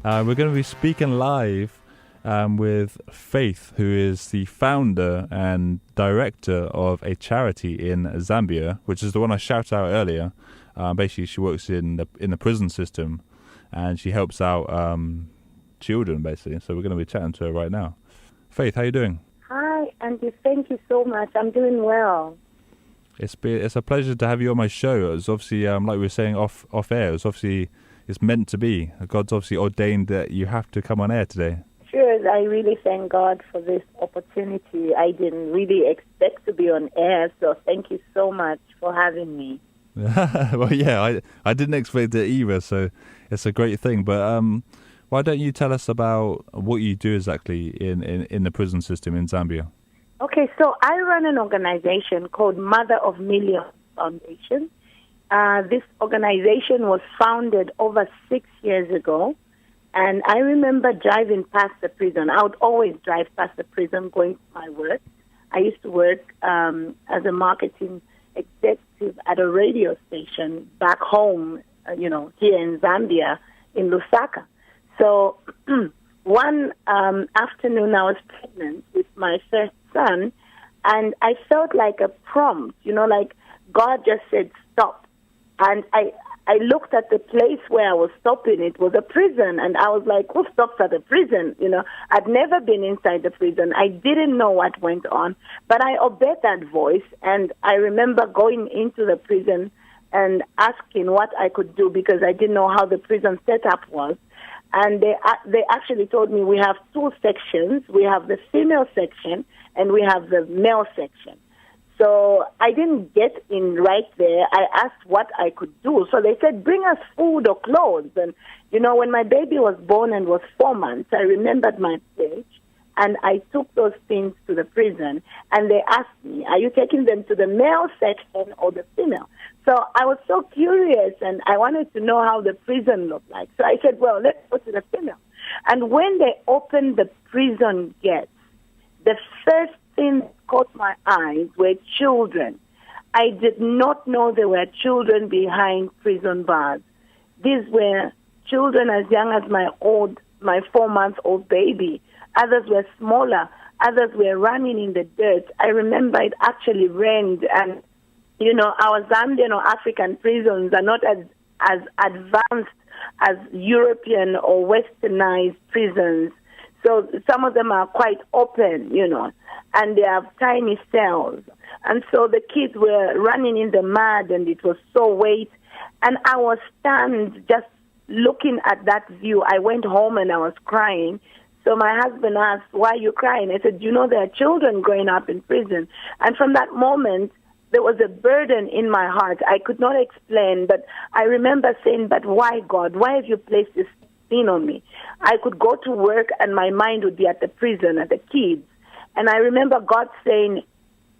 We're going to be speaking live with Faith, who is the founder and director of a charity in Zambia, which is the one I shouted out earlier. Basically, she works in the prison system, and she helps out children, basically. So we're going to be chatting to her right now. Faith, how you doing? Hi, Andy. Thank you so much. I'm doing well. It's a pleasure to have you on my show. It's obviously, like we were saying off air, it's meant to be. God's obviously ordained that you have to come on air today. Sure, I really thank God for this opportunity. I didn't really expect to be on air, so thank you so much for having me. Well, yeah, I didn't expect it either, so it's a great thing. But why don't you tell us about what you do exactly in the prison system in Zambia? Okay, so I run an organization called Mother of Millions Foundation. This organization was founded over 6 years ago, and I remember driving past the prison. I would always drive past the prison going to my work. I used to work as a marketing executive at a radio station back home, here in Zambia, in Lusaka. So one afternoon I was pregnant with my first son, and I felt like a prompt, like God just said, stop. And I looked at the place where I was stopping. It was a prison, and I was like, who stops at a prison? I'd never been inside the prison. I didn't know what went on, but I obeyed that voice, and I remember going into the prison and asking what I could do because I didn't know how the prison setup was. And they actually told me we have two sections. We have the female section, and we have the male section. So I didn't get in right there. I asked what I could do. So they said, bring us food or clothes. And, when my baby was born and was 4 months, I remembered my age. And I took those things to the prison. And they asked me, are you taking them to the male section or the female? So I was so curious, and I wanted to know how the prison looked like. So I said, well, let's go to the female. And when they opened the prison gates, the first thing that caught my eyes were children. I did not know there were children behind prison bars. These were children as young as my 4-month-old baby. Others were smaller. Others were running in the dirt. I remember it actually rained, and our Zambian or African prisons are not as advanced as European or westernized prisons. So some of them are quite open, and they have tiny cells. And so the kids were running in the mud, and it was so wet. And I was stunned just looking at that view. I went home and I was crying. So my husband asked, why are you crying? I said, there are children growing up in prison. And from that moment, there was a burden in my heart. I could not explain, but I remember saying, but why, God? Why have you placed this thing on me? I could go to work and my mind would be at the prison, at the kids. And I remember God saying,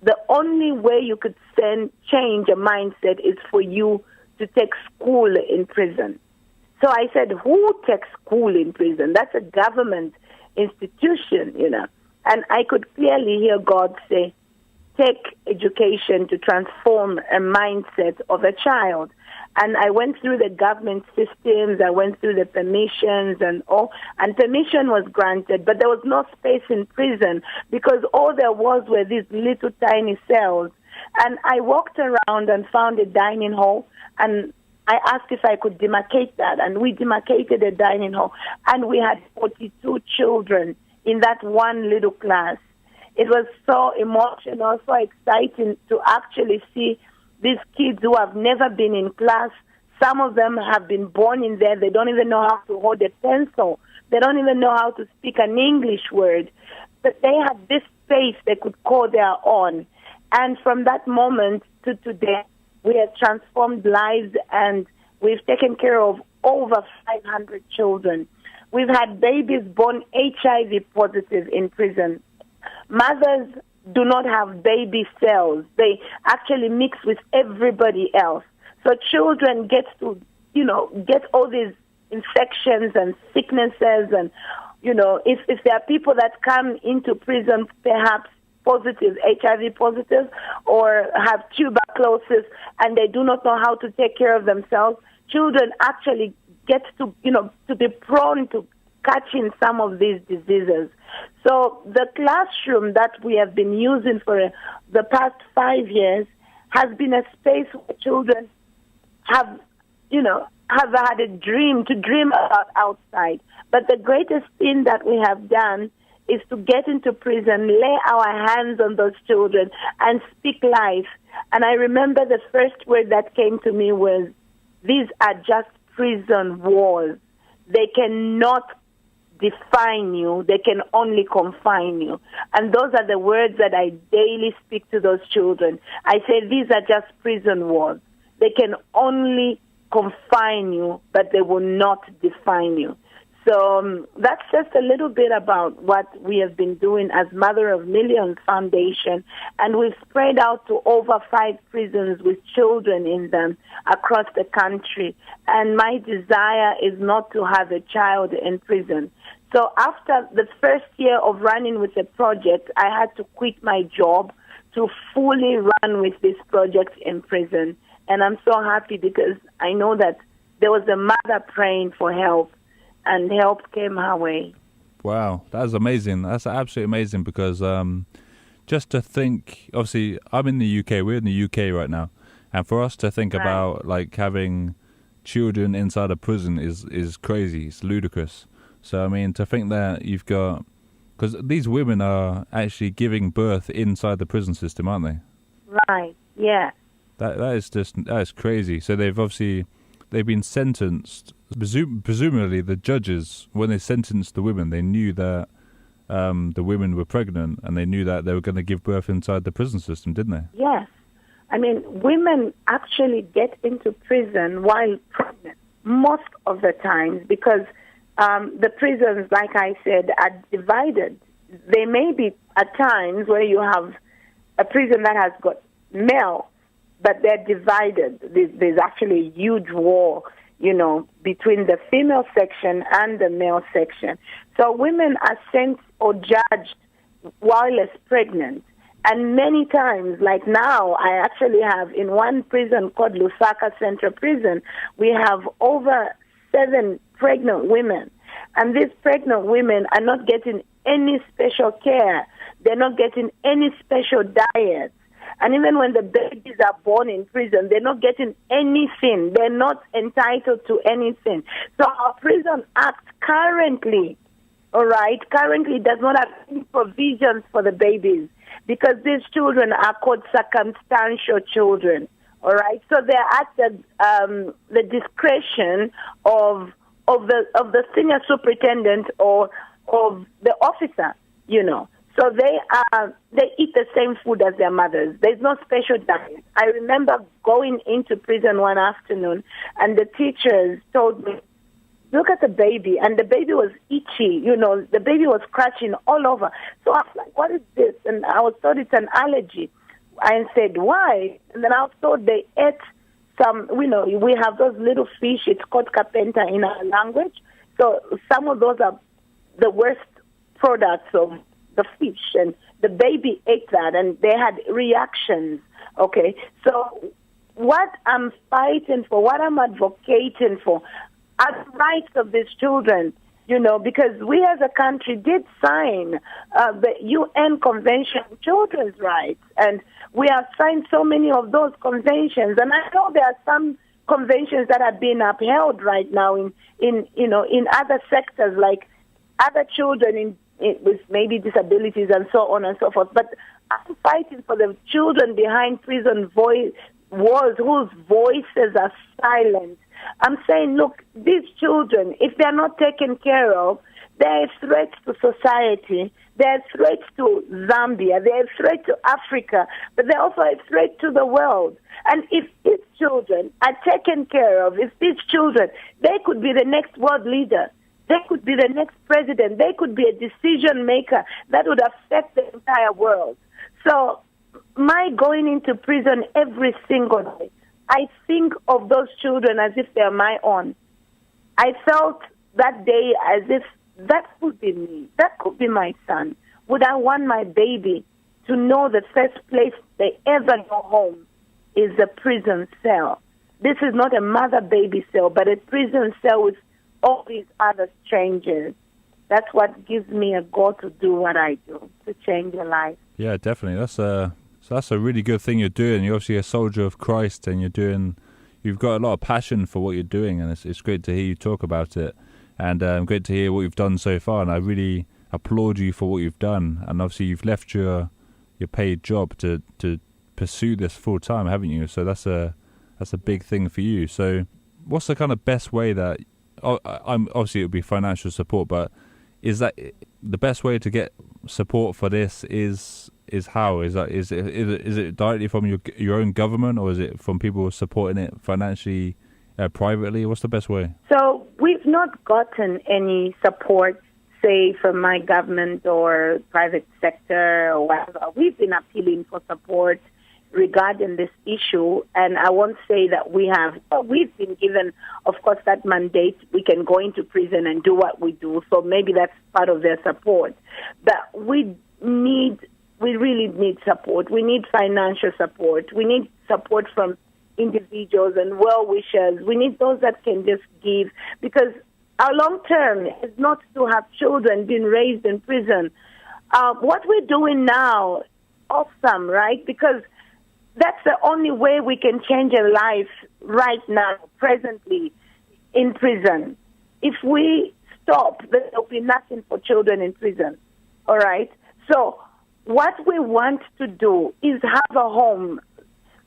the only way you could change a mindset is for you to take school in prison. So I said, who takes school in prison? That's a government institution, And I could clearly hear God say, take education to transform a mindset of a child. And I went through the government systems, I went through the permissions and permission was granted, but there was no space in prison because all there was were these little tiny cells. And I walked around and found a dining hall, and I asked if I could demarcate that, and we demarcated a dining hall, and we had 42 children in that one little class. It was so emotional, so exciting to actually see these kids who have never been in class. Some of them have been born in there. They don't even know how to hold a pencil. They don't even know how to speak an English word. But they had this space they could call their own. And from that moment to today, we have transformed lives, and we've taken care of over 500 children. We've had babies born HIV positive in prison. Mothers do not have baby cells. They actually mix with everybody else. So children get to, get all these infections and sicknesses. And, if there are people that come into prison, perhaps positive, HIV positive, or have tuberculosis, and they do not know how to take care of themselves, children actually get to, to be prone to catching some of these diseases. So the classroom that we have been using for the past 5 years has been a space where children have had a dream, to dream about outside. But the greatest thing that we have done is to get into prison, lay our hands on those children, and speak life. And I remember the first word that came to me was, these are just prison walls. They cannot define you. They can only confine you. And those are the words that I daily speak to those children. I say, these are just prison walls. They can only confine you, but they will not define you. So that's just a little bit about what we have been doing as Mother of Millions Foundation. And we've spread out to over 5 prisons with children in them across the country. And my desire is not to have a child in prison. So after the first year of running with the project, I had to quit my job to fully run with this project in prison. And I'm so happy because I know that there was a mother praying for help, and help came her way. Wow, that's amazing. That's absolutely amazing because just to think, obviously, I'm in the UK. We're in the UK right now. And for us to think about like having children inside a prison is crazy. It's ludicrous. So, I mean, to think that you've got... Because these women are actually giving birth inside the prison system, aren't they? Right, yeah. That is crazy. So they've been sentenced. Presumably, the judges, when they sentenced the women, they knew that the women were pregnant, and they knew that they were going to give birth inside the prison system, didn't they? Yes. I mean, women actually get into prison while pregnant most of the times because the prisons, like I said, are divided. There may be at times where you have a prison that has got male, but they're divided. There's actually a huge war, between the female section and the male section. So women are sent or judged while pregnant. And many times, like now, I actually have in one prison called Lusaka Central Prison, we have over 7 pregnant women. And these pregnant women are not getting any special care. They're not getting any special diet. And even when the babies are born in prison, they're not getting anything. They're not entitled to anything. So our prison act currently does not have any provisions for the babies because these children are called circumstantial children. All right, so they're at the discretion of the senior superintendent or of the officer, So they eat the same food as their mothers. There's no special diet. I remember going into prison one afternoon, and the teachers told me, look at the baby, and the baby was itchy, the baby was scratching all over. So I was like, what is this? And I was told it's an allergy. I said, why? And then I was told they ate some, we have those little fish, it's called capenta in our language. So some of those are the worst products of the fish, and the baby ate that, and they had reactions, okay? So what I'm fighting for, what I'm advocating for, are the rights of these children, because we as a country did sign the UN Convention on Children's Rights, and we have signed so many of those conventions, and I know there are some conventions that are being upheld right now in other sectors, like other children with maybe disabilities and so on and so forth. But I'm fighting for the children behind prison walls whose voices are silent. I'm saying, look, these children, if they're not taken care of, they're a threat to society, they're a threat to Zambia, they're a threat to Africa, but they're also a threat to the world. And if these children are taken care of, if these children, they could be the next world leader. They could be the next president. They could be a decision maker that would affect the entire world. So my going into prison every single day, I think of those children as if they're my own. I felt that day as if that could be me. That could be my son. Would I want my baby to know the first place they ever go home is the prison cell? this is not a mother-baby cell, but a prison cell with all these other strangers. That's what gives me a goal to do what I do, to change a life. Yeah, definitely. That's a really good thing you're doing. You're obviously a soldier of Christ, and you've got a lot of passion for what you're doing, and it's great to hear you talk about it, and great to hear what you've done so far. And I really applaud you for what you've done. And obviously, you've left your paid job to pursue this full time, haven't you? So that's a big thing for you. So, what's the kind of best way that I'm obviously it would be financial support, but is that the best way to get support for this? Is it directly from your own government, or is it from people supporting it financially, privately? What's the best way? So we've not gotten any support, say, from my government or private sector or whatever. We've been appealing for support regarding this issue, and I won't say that we have. We've been given, of course, that mandate. We can go into prison and do what we do, so maybe that's part of their support. But we really need support. We need financial support. We need support from individuals and well-wishers. We need those that can just give, because our long term is not to have children being raised in prison. What we're doing now, awesome, right? Because that's the only way we can change a life right now, presently, in prison. If we stop, there'll be nothing for children in prison, all right? So what we want to do is have a home,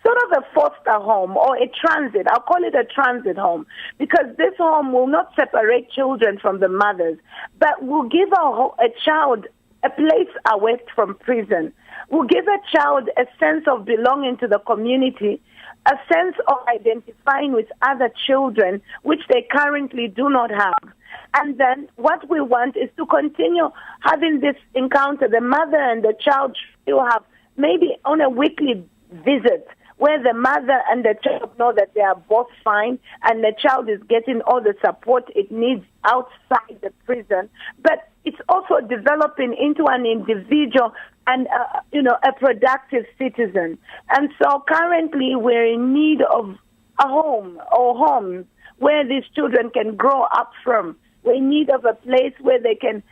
sort of a foster home or a transit. I'll call it a transit home, because this home will not separate children from the mothers, but will give a child a place away from prison. Will give a child a sense of belonging to the community, a sense of identifying with other children, which they currently do not have. And then what we want is to continue having this encounter. The mother and the child still have maybe on a weekly visit, where the mother and the child know that they are both fine and the child is getting all the support it needs outside the prison. But it's also developing into an individual and, a productive citizen. And so currently we're in need of a home or homes where these children can grow up from. We're in need of a place where they can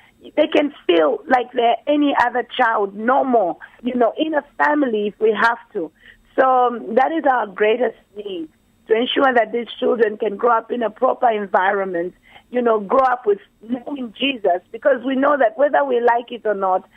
feel like they're any other child, normal, in a family if we have to. So that is our greatest need, to ensure that these children can grow up in a proper environment, grow up with knowing Jesus, because we know that whether we like it or not,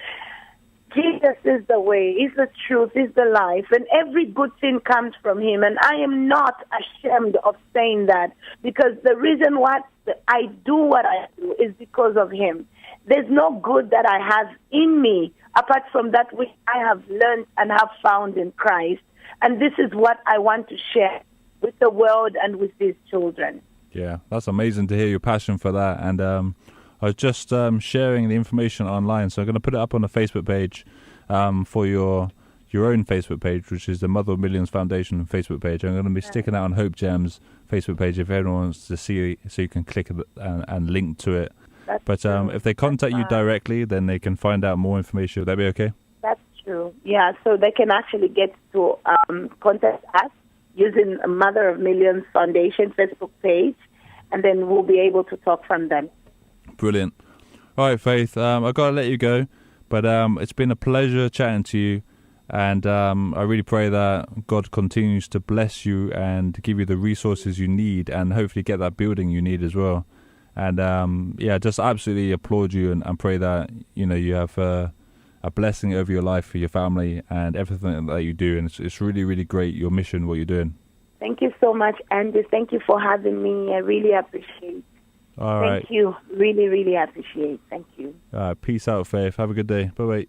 Jesus is the way, is the truth, is the life, and every good thing comes from him. And I am not ashamed of saying that, because the reason why I do what I do is because of him. There's no good that I have in me apart from that which I have learned and have found in Christ. And this is what I want to share with the world and with these children. Yeah, that's amazing to hear your passion for that. And I was just sharing the information online, so I'm going to put it up on the Facebook page for your own Facebook page, which is the Mother of Millions Foundation Facebook page. I'm going to be sticking that on HopeJamz Facebook page if anyone wants to see it, so you can click and link to it. But if they contact you directly, then they can find out more information. Would that be okay? That's true. Yeah, so they can actually get to contact us using a Mother of Millions Foundation Facebook page, and then we'll be able to talk from them. Brilliant. All right, Faith, I've got to let you go, but it's been a pleasure chatting to you, and I really pray that God continues to bless you and give you the resources you need, and hopefully get that building you need as well. And just absolutely applaud you and pray that you have a blessing over your life, for your family, and everything that you do. And it's really, really great, your mission, what you're doing. Thank you so much, Andy. Thank you for having me. I really appreciate it. All right. Thank you. Really, really appreciate it. Thank you. Peace out, Faith. Have a good day. Bye-bye.